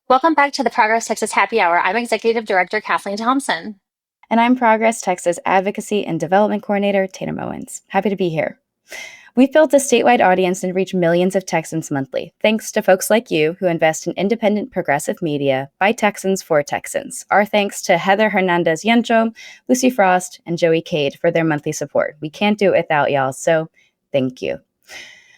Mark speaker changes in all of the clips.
Speaker 1: Welcome back to the Progress Texas Happy Hour. I'm Executive Director Kathleen Thompson.
Speaker 2: And I'm Progress Texas Advocacy and Development Coordinator Tatum Owens. Happy to be here. We've built a statewide audience and reach millions of Texans monthly, thanks to folks like you who invest in independent progressive media by Texans for Texans. Our thanks to Heather Hernandez Yencho, Lucy Frost, and Joey Cade for their monthly support. We can't do it without y'all, so thank you.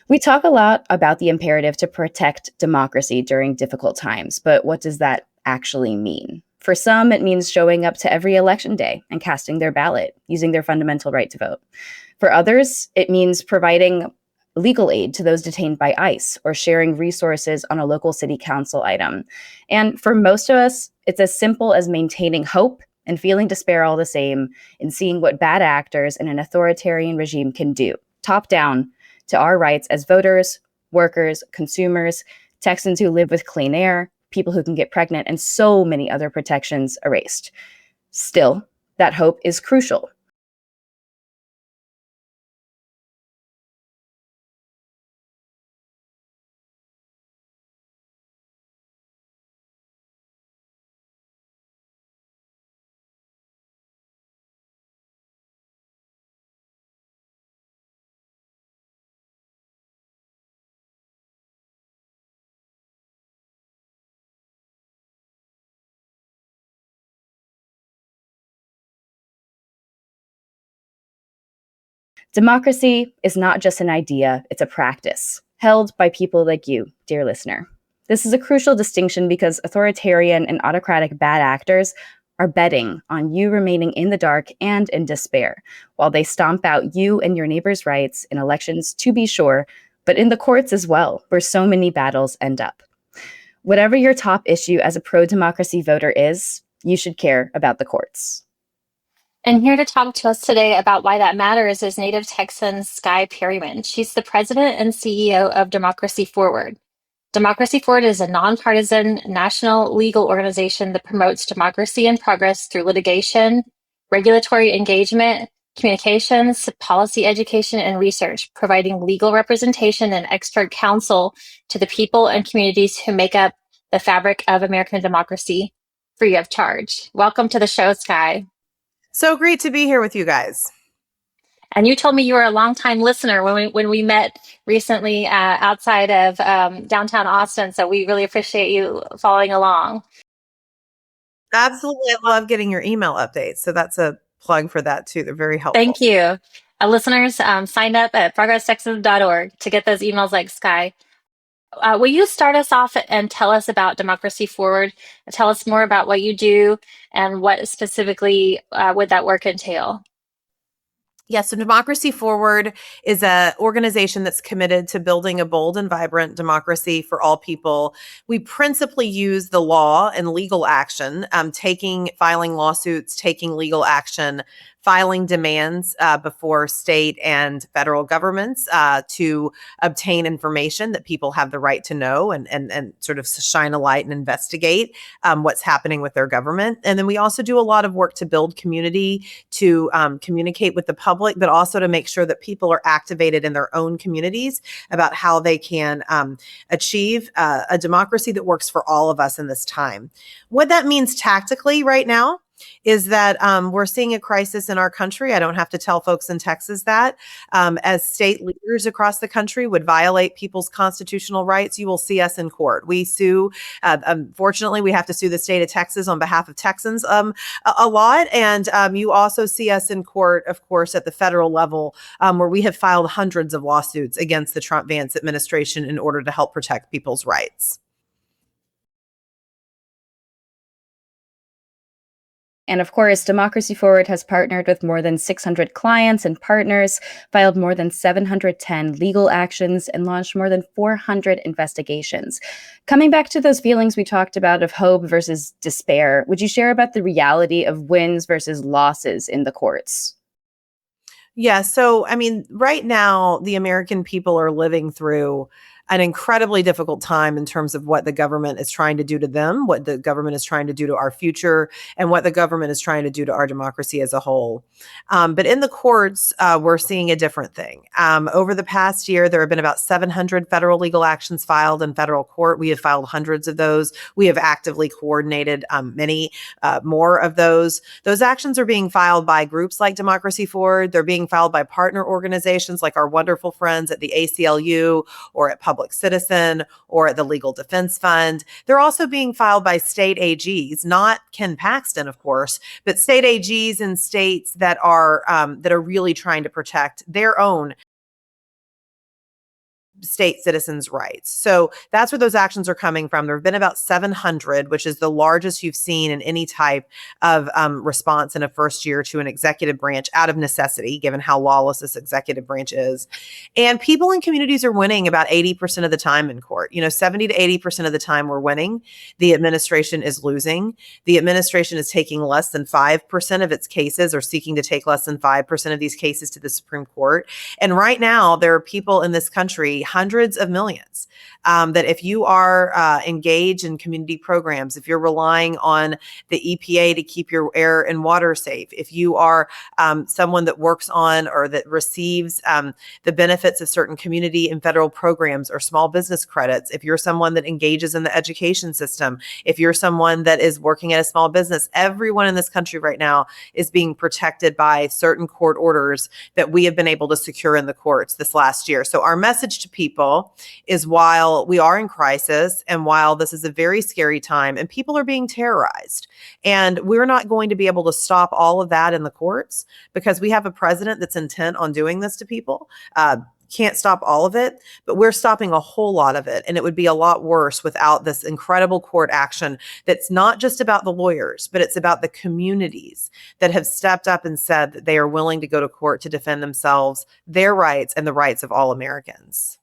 Speaker 2: We talk a lot about the imperative to protect democracy during difficult times, but what does that actually mean? For some, it means showing up to every election day and casting their ballot, using their fundamental right to vote. For others, it means providing legal aid to those detained by ICE or sharing resources on a local city council item. And for most of us, it's as simple as maintaining hope and feeling despair all the same in seeing what bad actors in an authoritarian regime can do, top down, to our rights as voters, workers, consumers, Texans who live with clean air, people who can get pregnant, and so many other protections erased. Still, that hope is crucial. Democracy is not just an idea, it's a practice, held by people like you, dear listener. This is a crucial distinction because authoritarian and autocratic bad actors are betting on you remaining in the dark and in despair, while they stomp out you and your neighbors' rights in elections, to be sure, but in the courts as well, where so many battles end up. Whatever your top issue as a pro-democracy voter is, you should care about the courts.
Speaker 1: And here to talk to us today about why that matters is native Texan Skye Perryman. She's the president and CEO of Democracy Forward. Democracy Forward is a nonpartisan national legal organization that promotes democracy and progress through litigation, regulatory engagement, communications, policy education, and research, providing legal representation and expert counsel to the people and communities who make up the fabric of American democracy free of charge. Welcome to the show, Skye.
Speaker 3: So great to be here with you guys.
Speaker 1: And you told me you were a longtime listener when we met recently outside of downtown Austin. So we really appreciate you following along.
Speaker 3: Absolutely. I love getting your email updates. So that's a plug for that too. They're very helpful.
Speaker 1: Thank you. Listeners, sign up at progresstexas.org to get those emails like Skye. Will you start us off and tell us about Democracy Forward? Tell us more about what you do and what specifically would that work entail?
Speaker 3: Yeah, so Democracy Forward is an organization that's committed to building a bold and vibrant democracy for all people. We principally use the law and legal action, filing lawsuits, taking legal action, filing demands before state and federal governments to obtain information that people have the right to know and sort of shine a light and investigate what's happening with their government. And then we also do a lot of work to build community, to communicate with the public, but also to make sure that people are activated in their own communities about how they can achieve a democracy that works for all of us in this time. What that means tactically right now is that we're seeing a crisis in our country. I don't have to tell folks in Texas that. As state leaders across the country would violate people's constitutional rights, you will see us in court. We sue. Unfortunately, we have to sue the state of Texas on behalf of Texans a lot. And you also see us in court, of course, at the federal level, where we have filed hundreds of lawsuits against the Trump-Vance administration in order to help protect people's rights.
Speaker 2: And of course, Democracy Forward has partnered with more than 600 clients and partners, filed more than 710 legal actions, and launched more than 400 investigations. Coming back to those feelings we talked about of hope versus despair, would you share about the reality of wins versus losses in the courts?
Speaker 3: Yeah. So, I mean, right now, the American people are living through an incredibly difficult time in terms of what the government is trying to do to them, what the government is trying to do to our future, and what the government is trying to do to our democracy as a whole. But in the courts, we're seeing a different thing. Over the past year, there have been about 700 federal legal actions filed in federal court. We have filed hundreds of those. We have actively coordinated many more of those. Those actions are being filed by groups like Democracy Forward. They're being filed by partner organizations like our wonderful friends at the ACLU or at Public Citizen or at the Legal Defense Fund. They're also being filed by state AGs, not Ken Paxton, of course, but state AGs in states that are really trying to protect their own state citizens' rights. So that's where those actions are coming from. There have been about 700, which is the largest you've seen in any type of response in a first year to an executive branch out of necessity, given how lawless this executive branch is. And people in communities are winning about 80% of the time in court. 70 to 80% of the time we're winning. The administration is losing. The administration is taking less than 5% of its cases, or seeking to take less than 5% of these cases to the Supreme Court. And right now, there are people in this country, hundreds of millions, that if you are engaged in community programs, if you're relying on the EPA to keep your air and water safe, if you are someone that works on or that receives the benefits of certain community and federal programs or small business credits, if you're someone that engages in the education system, if you're someone that is working at a small business, everyone in this country right now is being protected by certain court orders that we have been able to secure in the courts this last year. So our message to people is, while we are in crisis and while this is a very scary time and people are being terrorized, and we're not going to be able to stop all of that in the courts because we have a president that's intent on doing this to people. Can't stop all of it, but we're stopping a whole lot of it. And it would be a lot worse without this incredible court action that's not just about the lawyers, but it's about the communities that have stepped up and said that they are willing to go to court to defend themselves, their rights, and the rights of all Americans.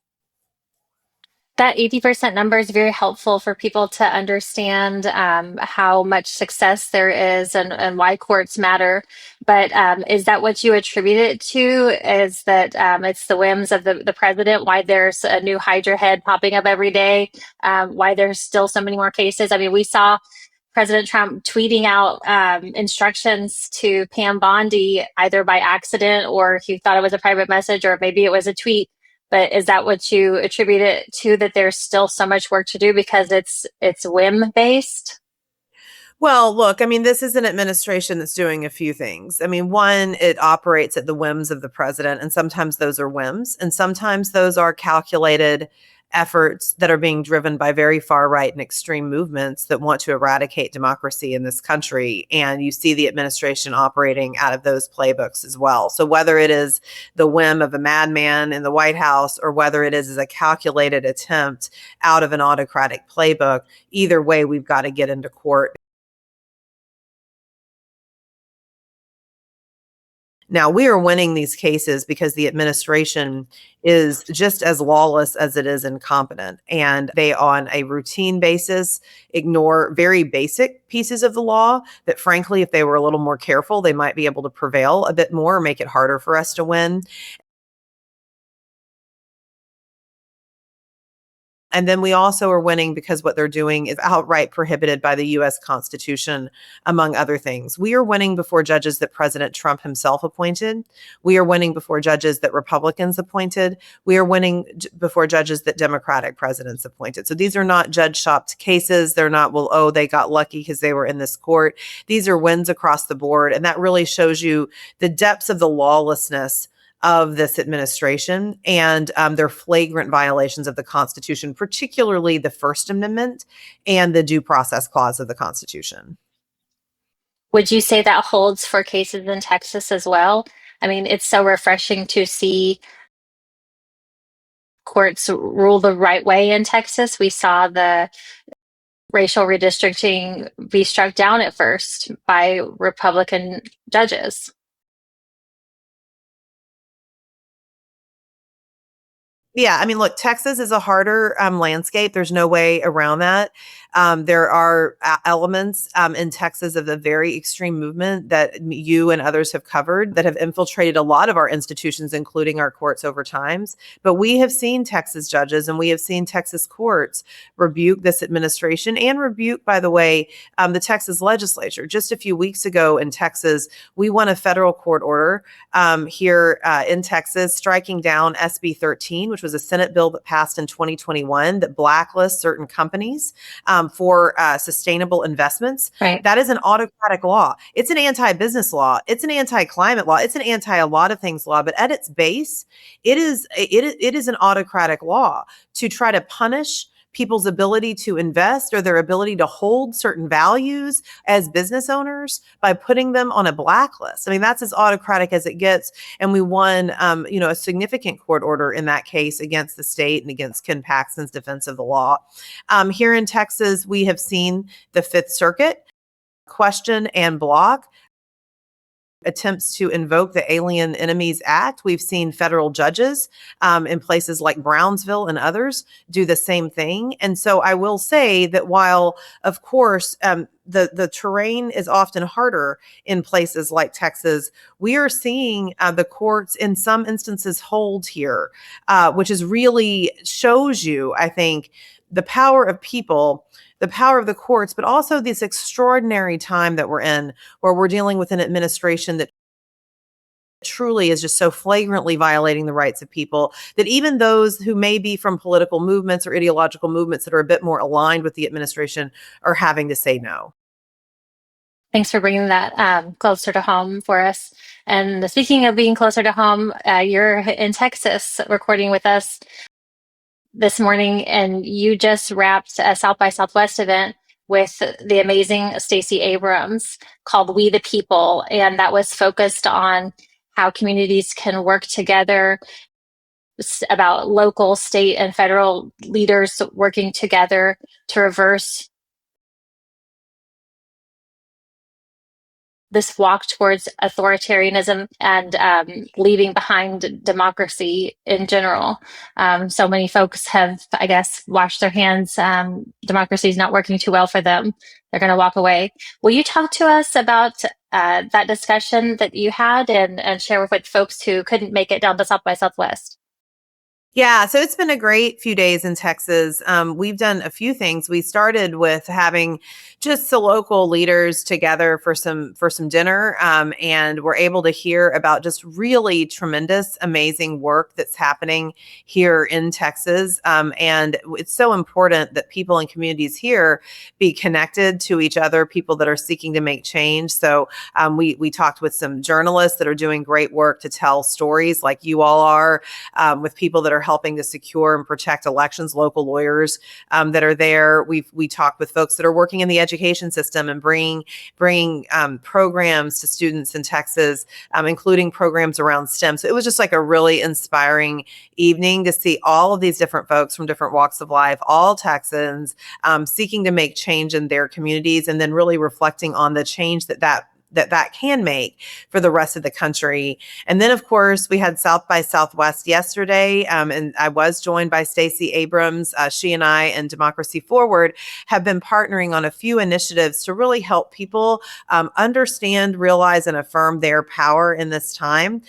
Speaker 1: That 80% number is very helpful for people to understand how much success there is and why courts matter. But is that what you attribute it to? Is that it's the whims of the president, why there's a new Hydra head popping up every day, why there's still so many more cases? I mean, we saw President Trump tweeting out instructions to Pam Bondi, either by accident or he thought it was a private message, or maybe it was a tweet. But is that what you attribute it to, that there's still so much work to do because it's whim based?
Speaker 3: Well, look, I mean, this is an administration that's doing a few things. I mean, one, it operates at the whims of the president, and sometimes those are whims, and sometimes those are calculated efforts that are being driven by very far right and extreme movements that want to eradicate democracy in this country. And you see the administration operating out of those playbooks as well. So whether it is the whim of a madman in the White House or whether it is a calculated attempt out of an autocratic playbook, either way, we've got to get into court. Now, we are winning these cases because the administration is just as lawless as it is incompetent. And they, on a routine basis, ignore very basic pieces of the law that, frankly, if they were a little more careful, they might be able to prevail a bit more or make it harder for us to win. And then we also are winning because what they're doing is outright prohibited by the U.S. Constitution, among other things. We are winning before judges that President Trump himself appointed. We are winning before judges that Republicans appointed. We are winning before judges that Democratic presidents appointed. So these are not judge-shopped cases. They're not, well, oh, they got lucky because they were in this court. These are wins across the board. And that really shows you the depths of the lawlessness of this administration and their flagrant violations of the Constitution, particularly the First Amendment and the Due Process Clause of the Constitution.
Speaker 1: Would you say that holds for cases in Texas as well? I mean, it's so refreshing to see courts rule the right way in Texas. We saw the racial redistricting be struck down at first by Republican judges.
Speaker 3: Yeah, I mean, look, Texas is a harder landscape. There's no way around that. There are elements in Texas of the very extreme movement that you and others have covered that have infiltrated a lot of our institutions, including our courts over times. But we have seen Texas judges and we have seen Texas courts rebuke this administration and rebuke, by the way, the Texas legislature. Just a few weeks ago in Texas, we won a federal court order here in Texas, striking down SB 13, which was a Senate bill that passed in 2021 that blacklists certain companies for sustainable investments.
Speaker 1: Right.
Speaker 3: That is an autocratic law. It's an anti-business law. It's an anti-climate law. It's an anti-a lot of things law. But at its base, it is an autocratic law to try to punish people's ability to invest or their ability to hold certain values as business owners by putting them on a blacklist. I mean, that's as autocratic as it gets. And we won, a significant court order in that case against the state and against Ken Paxton's defense of the law. Here in Texas, we have seen the Fifth Circuit question and block attempts to invoke the Alien Enemies Act. We've seen federal judges in places like Brownsville and others do the same thing. And so I will say that while, of course, the terrain is often harder in places like Texas, we are seeing the courts in some instances hold here, which is really shows you, I think, the power of people, the power of the courts, but also this extraordinary time that we're in where we're dealing with an administration that truly is just so flagrantly violating the rights of people that even those who may be from political movements or ideological movements that are a bit more aligned with the administration are having to say no.
Speaker 1: Thanks for bringing that closer to home for us. And speaking of being closer to home, you're in Texas recording with us this morning, and you just wrapped a South by Southwest event with the amazing Stacey Abrams called We the People. And that was focused on how communities can work together, about local, state, and federal leaders working together to reverse this walk towards authoritarianism and leaving behind democracy in general. So many folks have, I guess, washed their hands. Democracy is not working too well for them. They're going to walk away. Will you talk to us about that discussion that you had and share with folks who couldn't make it down to South by Southwest?
Speaker 3: Yeah, so it's been a great few days in Texas. We've done a few things. We started with having just the local leaders together for some dinner, and we're able to hear about just really tremendous, amazing work that's happening here in Texas. And it's so important that people and communities here be connected to each other, people that are seeking to make change. So we talked with some journalists that are doing great work to tell stories like you all are, with people that are helping to secure and protect elections, local lawyers that are there. We talked with folks that are working in the education system and bringing programs to students in Texas, including programs around STEM. So it was just like a really inspiring evening to see all of these different folks from different walks of life, all Texans, seeking to make change in their communities, and then really reflecting on the change that can make for the rest of the country. And then, of course, we had South by Southwest yesterday, and I was joined by Stacey Abrams. She and I and Democracy Forward have been partnering on a few initiatives to really help people understand, realize, and affirm their power in this time.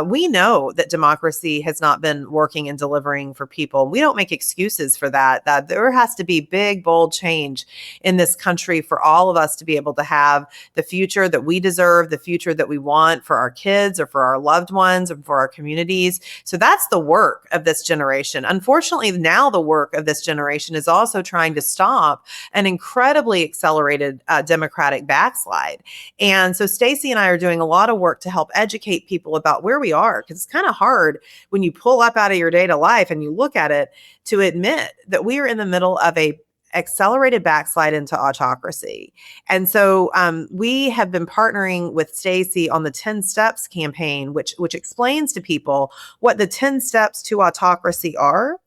Speaker 3: We know that democracy has not been working and delivering for people. We don't make excuses for that. There has to be big, bold change in this country for all of us to be able to have the future that we deserve, the future that we want for our kids or for our loved ones or for our communities. So that's the work of this generation. Unfortunately, now the work of this generation is also trying to stop an incredibly accelerated democratic backslide. And so Stacey and I are doing a lot of work to help educate people about where we are, because it's kind of hard when you pull up out of your day to life and you look at it to admit that we are in the middle of a accelerated backslide into autocracy. And so we have been partnering with Stacey on the 10 Steps campaign, which explains to people what the 10 steps to autocracy are.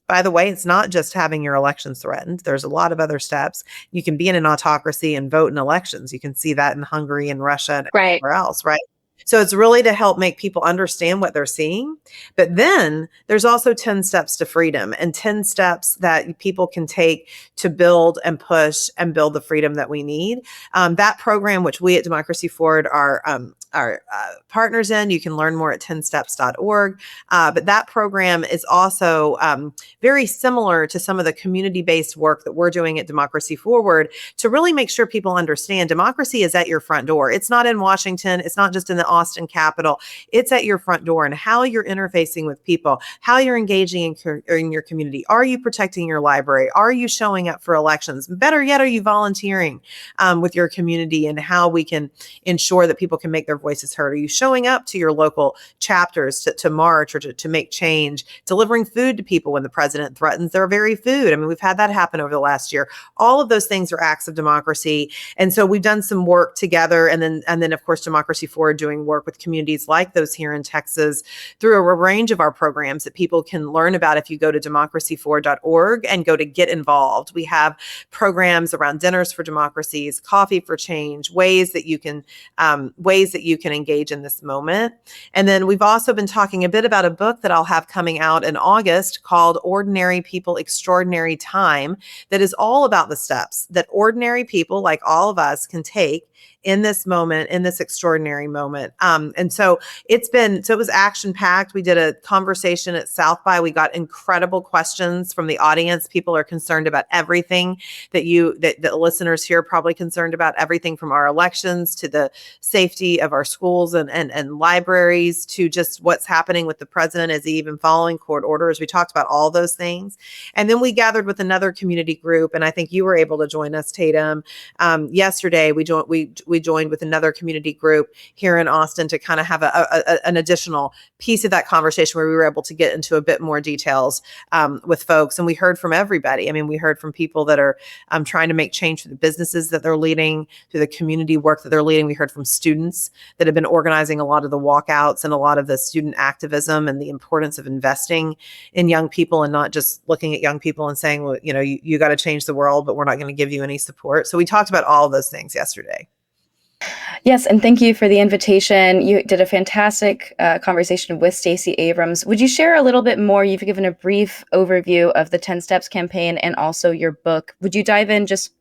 Speaker 3: By the way, it's not just having your elections threatened. There's a lot of other steps. You can be in an autocracy and vote in elections. You can see that in Hungary and Russia and
Speaker 1: Right.
Speaker 3: everywhere else, right? So it's really to help make people understand what they're seeing. But then there's also 10 steps to freedom and 10 steps that people can take to build and push and build the freedom that we need. That program, which we at Democracy Forward are partners in, you can learn more at 10steps.org. But that program is also very similar to some of the community-based work that we're doing at Democracy Forward to really make sure people understand democracy is at your front door. It's not in Washington. It's not just in the Austin Capitol. It's at your front door, and how you're interfacing with people, how you're engaging in your community. Are you protecting your library? Are you showing up for elections? Better yet, are you volunteering with your community, and how we can ensure that people can make their voices heard? Are you showing up to your local chapters to march or to make change, delivering food to people when the president threatens their very food? I mean, we've had that happen over the last year. All of those things are acts of democracy. And so we've done some work together. And then of course, Democracy Forward doing work with communities like those here in Texas through a range of our programs that people can learn about if you go to democracyforward.org and go to get involved. We have programs around dinners for democracies, coffee for change, ways that you can engage in this moment. And then we've also been talking a bit about a book that I'll have coming out in August called Ordinary People, Extraordinary Time, that is all about the steps that ordinary people like all of us can take in this moment, in this extraordinary moment. And so it was action packed. We did a conversation at South by. We got incredible questions from the audience. People are concerned about everything that the listeners here are probably concerned about, everything from our elections to the safety of our schools and libraries to just what's happening with the president. Is he even following court orders? We talked about all those things. And then we gathered with another community group, and I think you were able to join us, Tatum. Yesterday, we joined with another community group here in Austin to kind of have an additional piece of that conversation where we were able to get into a bit more details with folks. And we heard from everybody. I mean, we heard from people that are trying to make change through the businesses that they're leading, through the community work that they're leading. We heard from students that have been organizing a lot of the walkouts and a lot of the student activism and the importance of investing in young people and not just looking at young people and saying, well, you got to change the world, but we're not going to give you any support. So we talked about all of those things yesterday.
Speaker 2: Yes, and thank you for the invitation. You did a fantastic conversation with Stacey Abrams. Would you share a little bit more? You've given a brief overview of the 10 Steps campaign and also your book. Would you dive in just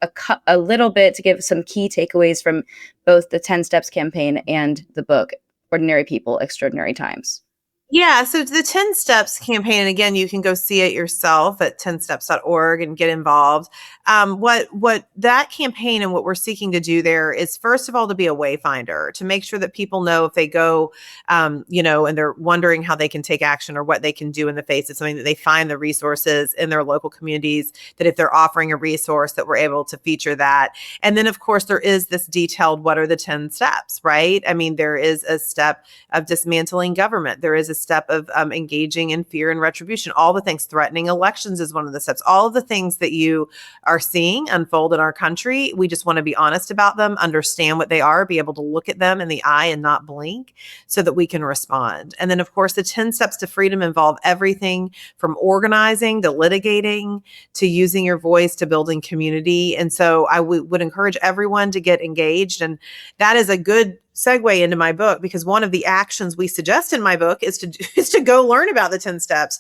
Speaker 2: a little bit to give some key takeaways from both the 10 Steps campaign and the book, Ordinary People, Extraordinary Times?
Speaker 3: Yeah, so the 10 Steps campaign, and again, you can go see it yourself at 10steps.org and get involved. What that campaign and what we're seeking to do there is, first of all, to be a wayfinder, to make sure that people know if they go, and they're wondering how they can take action or what they can do in the face of something, that they find the resources in their local communities, that if they're offering a resource, that we're able to feature that. And then, of course, there is this detailed, what are the 10 steps, right? I mean, there is a step of dismantling government. There is a step of engaging in fear and retribution. All the things, threatening elections is one of the steps. All of the things that you are seeing unfold in our country, we just want to be honest about them, understand what they are, be able to look at them in the eye and not blink so that we can respond. And then, of course, the 10 steps to freedom involve everything from organizing to litigating to using your voice to building community. And so I would encourage everyone to get engaged. And that is a good segue into my book, because one of the actions we suggest in my book is to go learn about the 10 steps.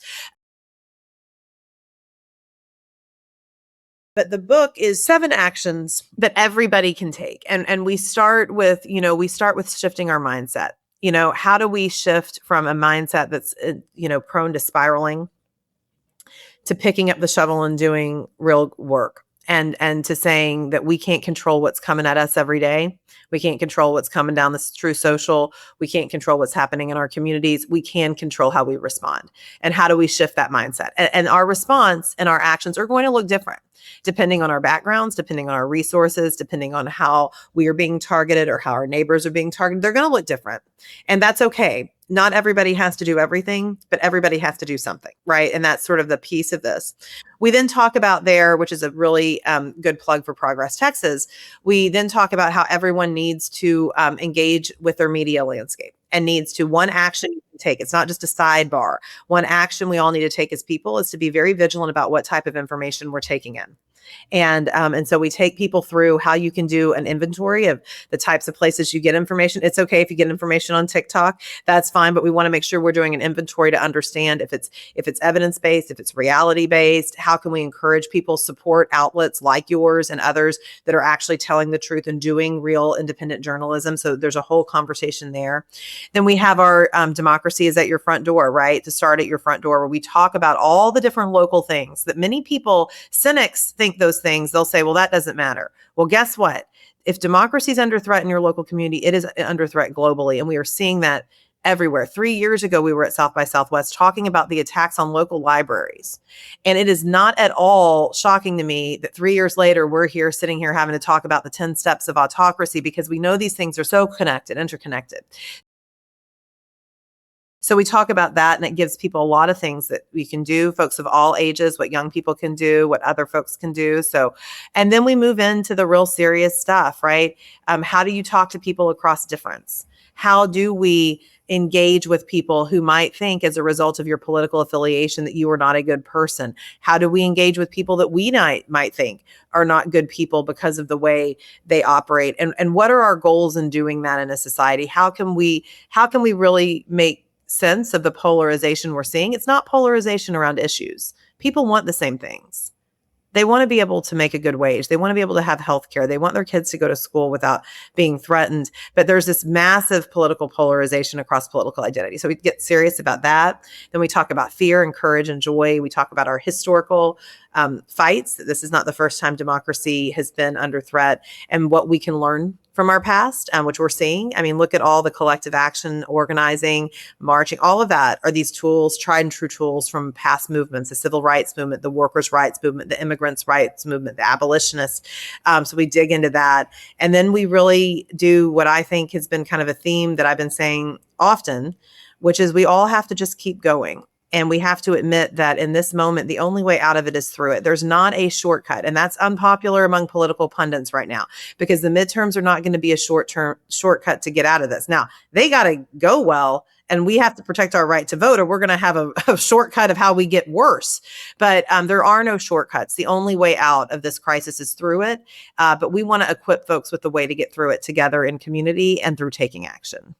Speaker 3: But the book is 7 actions that everybody can take. And we start with shifting our mindset. How do we shift from a mindset that's, prone to spiraling to picking up the shovel and doing real work? And to saying that we can't control what's coming at us every day. We can't control what's coming down the true social. We can't control what's happening in our communities. We can control how we respond. And how do we shift that mindset? And our response and our actions are going to look different depending on our backgrounds, depending on our resources, depending on how we are being targeted or how our neighbors are being targeted. They're going to look different. And that's okay. Not everybody has to do everything, but everybody has to do something, right? And that's sort of the piece of this. We then talk about there, which is a really good plug for Progress Texas. We then talk about how everyone needs to engage with their media landscape and needs to, one action you can take. It's not just a sidebar. One action we all need to take as people is to be very vigilant about what type of information we're taking in. And so we take people through how you can do an inventory of the types of places you get information. It's okay if you get information on TikTok, that's fine, but we want to make sure we're doing an inventory to understand if it's evidence-based, if it's reality-based. How can we encourage people, support outlets like yours and others that are actually telling the truth and doing real independent journalism? So there's a whole conversation there. Then we have our democracy is at your front door, right? To start at your front door, where we talk about all the different local things that many people, cynics, think those things. They'll say, well, that doesn't matter. Well, guess what? If democracy is under threat in your local community, it is under threat globally. And we are seeing that everywhere. 3 years ago, we were at South by Southwest talking about the attacks on local libraries. And it is not at all shocking to me that 3 years later, we're here sitting here having to talk about the 10 steps of autocracy, because we know these things are so connected, interconnected. So we talk about that, and it gives people a lot of things that we can do, folks of all ages, what young people can do, what other folks can do. So, and then we move into the real serious stuff, right? How do you talk to people across difference? How do we engage with people who might think, as a result of your political affiliation, that you are not a good person? How do we engage with people that we might think are not good people because of the way they operate? And what are our goals in doing that in a society? How can we really make sense of the polarization we're seeing? It's not polarization around issues. People want the same things. They want to be able to make a good wage. They want to be able to have health care. They want their kids to go to school without being threatened. But there's this massive political polarization across political identity. So we get serious about that. Then we talk about fear and courage and joy. We talk about our historical fights. This is not the first time democracy has been under threat, and what we can learn from our past, which we're seeing. I mean, look at all the collective action, organizing, marching, all of that are these tools, tried and true tools from past movements, the civil rights movement, the workers' rights movement, the immigrants' rights movement, the abolitionists. So we dig into that. And then we really do what I think has been kind of a theme that I've been saying often, which is we all have to just keep going. And we have to admit that in this moment, the only way out of it is through it. There's not a shortcut. And that's unpopular among political pundits right now, because the midterms are not going to be a shortcut to get out of this. Now, they got to go well, and we have to protect our right to vote, or we're going to have a shortcut of how we get worse. But there are no shortcuts. The only way out of this crisis is through it. But we want to equip folks with the way to get through it together in community and through taking action.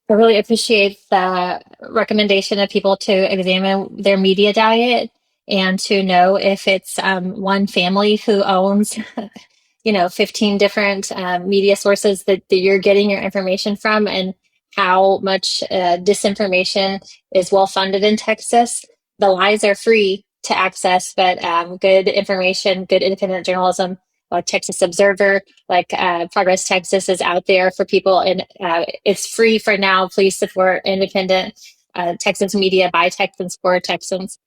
Speaker 1: I really appreciate the recommendation of people to examine their media diet and to know if it's one family who owns, 15 different media sources that you're getting your information from, and how much disinformation is well funded in Texas. The lies are free to access, but good information, good independent journalism, like Texas Observer, like Progress Texas is out there for people, and it's free for now. Please support independent Texas media by Texans for Texans.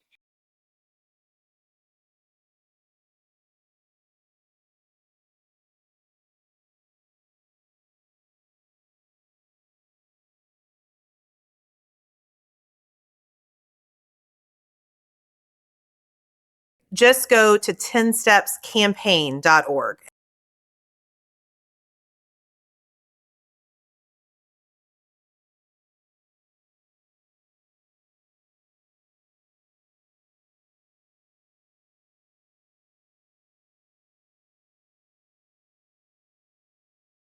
Speaker 3: Just go to 10stepscampaign.org.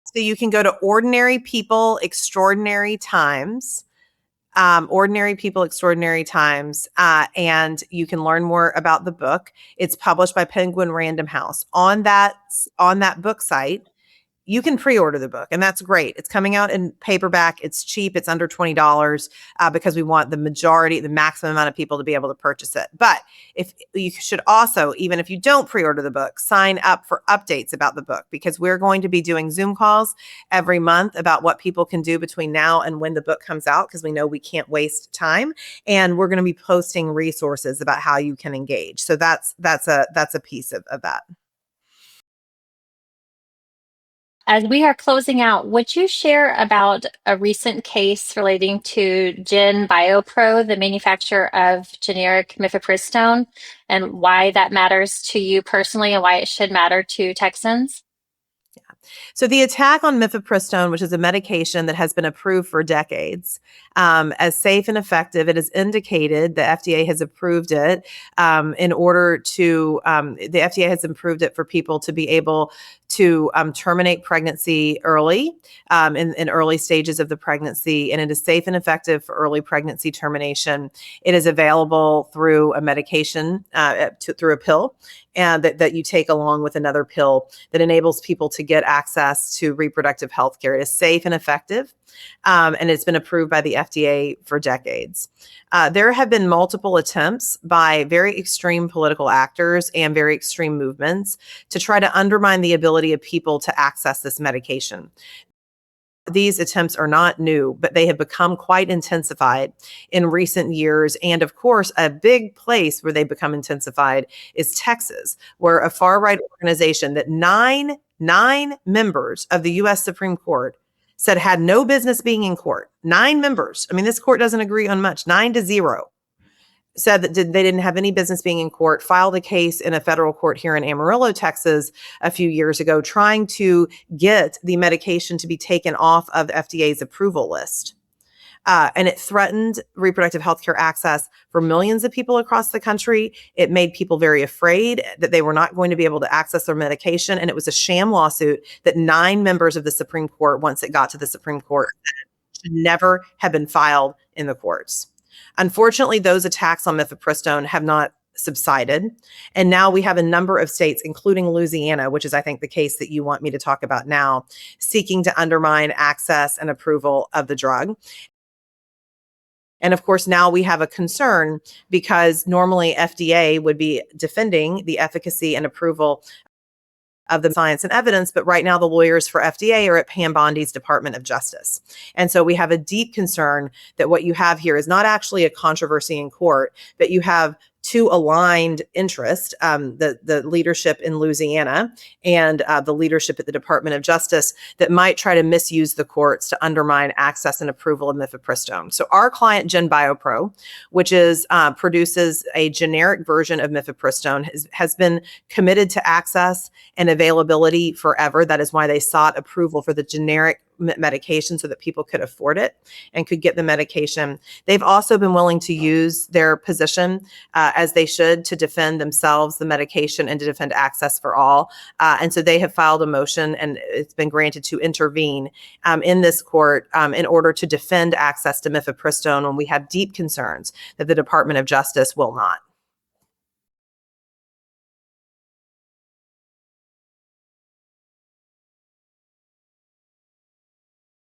Speaker 3: So you can go to Ordinary People Extraordinary Times, Ordinary People Extraordinary Times, and you can learn more about the book. It's published by Penguin Random House. On that book site, you can pre-order the book, and that's great. It's coming out in paperback. It's cheap. It's under $20 because we want the maximum amount of people to be able to purchase it. But if you should also, even if you don't pre-order the book, sign up for updates about the book, because we're going to be doing Zoom calls every month about what people can do between now and when the book comes out, because we know we can't waste time. And we're going to be posting resources about how you can engage. So that's a piece of that.
Speaker 1: As we are closing out, would you share about a recent case relating to Gen BioPro, the manufacturer of generic mifepristone, and why that matters to you personally and why it should matter to Texans?
Speaker 3: So the attack on mifepristone, which is a medication that has been approved for decades as safe and effective, it is indicated the FDA has approved it in order to, the FDA has approved it for people to be able to terminate pregnancy early in early stages of the pregnancy, and it is safe and effective for early pregnancy termination. It is available through a medication, through a pill, and that you take along with another pill that enables people to get access to reproductive health care. It is safe and effective, and it's been approved by the FDA for decades. There have been multiple attempts by very extreme political actors and very extreme movements to try to undermine the ability of people to access this medication. These attempts are not new, but they have become quite intensified in recent years. And of course, a big place where they become intensified is Texas, where a far-right organization that nine members of the U.S. Supreme Court said had no business being in court. 9 members. I mean, this court doesn't agree on much. 9-0 said that they didn't have any business being in court, filed a case in a federal court here in Amarillo, Texas, a few years ago, trying to get the medication to be taken off of the FDA's approval list. And it threatened reproductive health care access for millions of people across the country. It made people very afraid that they were not going to be able to access their medication. And it was a sham lawsuit that 9 members of the Supreme Court, once it got to the Supreme Court, should never have been filed in the courts. Unfortunately, those attacks on mifepristone have not subsided. And now we have a number of states, including Louisiana, which is, I think, the case that you want me to talk about now, seeking to undermine access and approval of the drug. And of course, now we have a concern because normally FDA would be defending the efficacy and approval of the science and evidence, but right now the lawyers for FDA are at Pam Bondi's Department of Justice. And so we have a deep concern that what you have here is not actually a controversy in court, but you have 2 aligned interests, the leadership in Louisiana and the leadership at the Department of Justice that might try to misuse the courts to undermine access and approval of mifepristone. So our client, Gen Biopro, which is produces a generic version of mifepristone, has been committed to access and availability forever. That is why they sought approval for the generic medication so that people could afford it and could get the medication. They've also been willing to use their position as they should to defend themselves, the medication, and to defend access for all. And so they have filed a motion, and it's been granted to intervene in this court in order to defend access to mifepristone when we have deep concerns that the Department of Justice will not.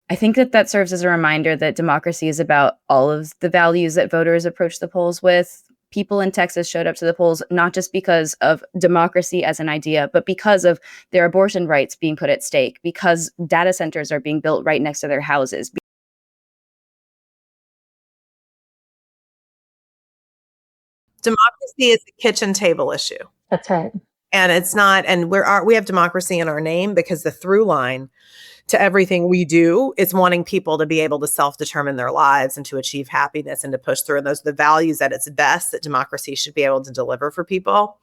Speaker 2: I think that serves as a reminder that democracy is about all of the values that voters approach the polls with. People in Texas showed up to the polls not just because of democracy as an idea, but because of their abortion rights being put at stake, because data centers are being built right next to their houses.
Speaker 3: Democracy is a kitchen table issue.
Speaker 1: That's right.
Speaker 3: And it's not, and we have democracy in our name because the through line to everything we do is wanting people to be able to self-determine their lives and to achieve happiness and to push through. And those are the values at its best that democracy should be able to deliver for people.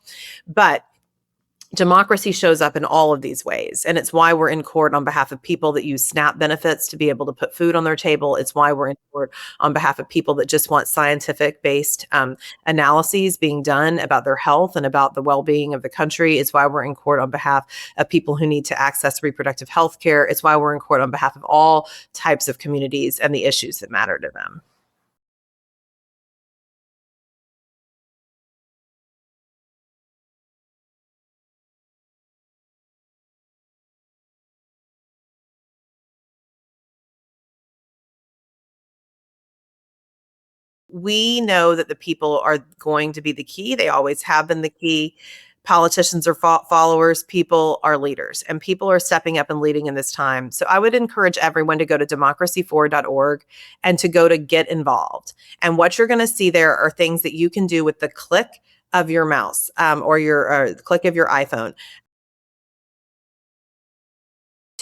Speaker 3: But democracy shows up in all of these ways. And it's why we're in court on behalf of people that use SNAP benefits to be able to put food on their table. It's why we're in court on behalf of people that just want scientific-based analyses being done about their health and about the well-being of the country. It's why we're in court on behalf of people who need to access reproductive health care. It's why we're in court on behalf of all types of communities and the issues that matter to them. We know that the people are going to be the key. They always have been the key. Politicians are followers, people are leaders, and people are stepping up and leading in this time. So I would encourage everyone to go to democracyforward.org and to go to get involved. And what you're going to see there are things that you can do with the click of your mouse or your click of your iPhone.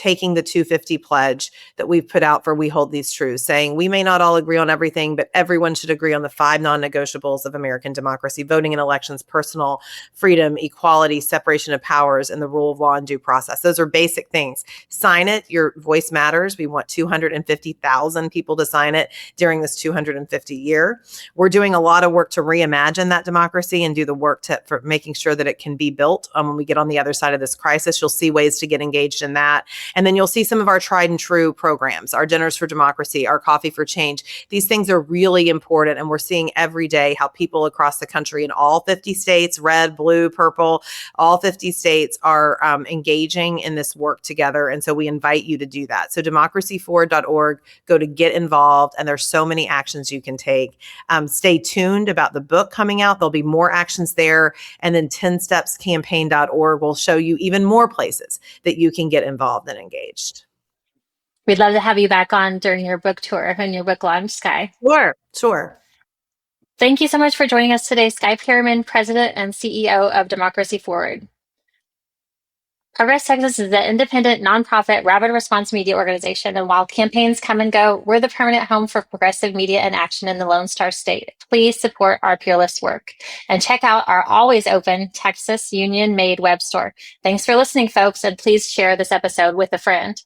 Speaker 3: taking the 250 pledge that we've put out for We Hold These Truths, saying we may not all agree on everything, but everyone should agree on the 5 non-negotiables of American democracy: voting in elections, personal freedom, equality, separation of powers, and the rule of law and due process. Those are basic things. Sign it. Your voice matters. We want 250,000 people to sign it during this 250 year. We're doing a lot of work to reimagine that democracy and do the work for making sure that it can be built when we get on the other side of this crisis. You'll see ways to get engaged in that. And then you'll see some of our tried and true programs, our Dinners for Democracy, our Coffee for Change. These things are really important. And we're seeing every day how people across the country in all 50 states, red, blue, purple, all 50 states are engaging in this work together. And so we invite you to do that. So democracyforward.org, go to get involved. And there's so many actions you can take. Stay tuned about the book coming out. There'll be more actions there. And then 10stepscampaign.org will show you even more places that you can get involved and engaged.
Speaker 1: We'd love to have you back on during your book tour and your book launch, Skye.
Speaker 3: Sure.
Speaker 1: Thank you so much for joining us today, Skye Perryman, President and CEO of Democracy Forward. Progress Texas is an independent, nonprofit, rapid response media organization, and while campaigns come and go, we're the permanent home for progressive media and action in the Lone Star State. Please support our peerless work and check out our always open Texas Union-made web store. Thanks for listening, folks, and please share this episode with a friend.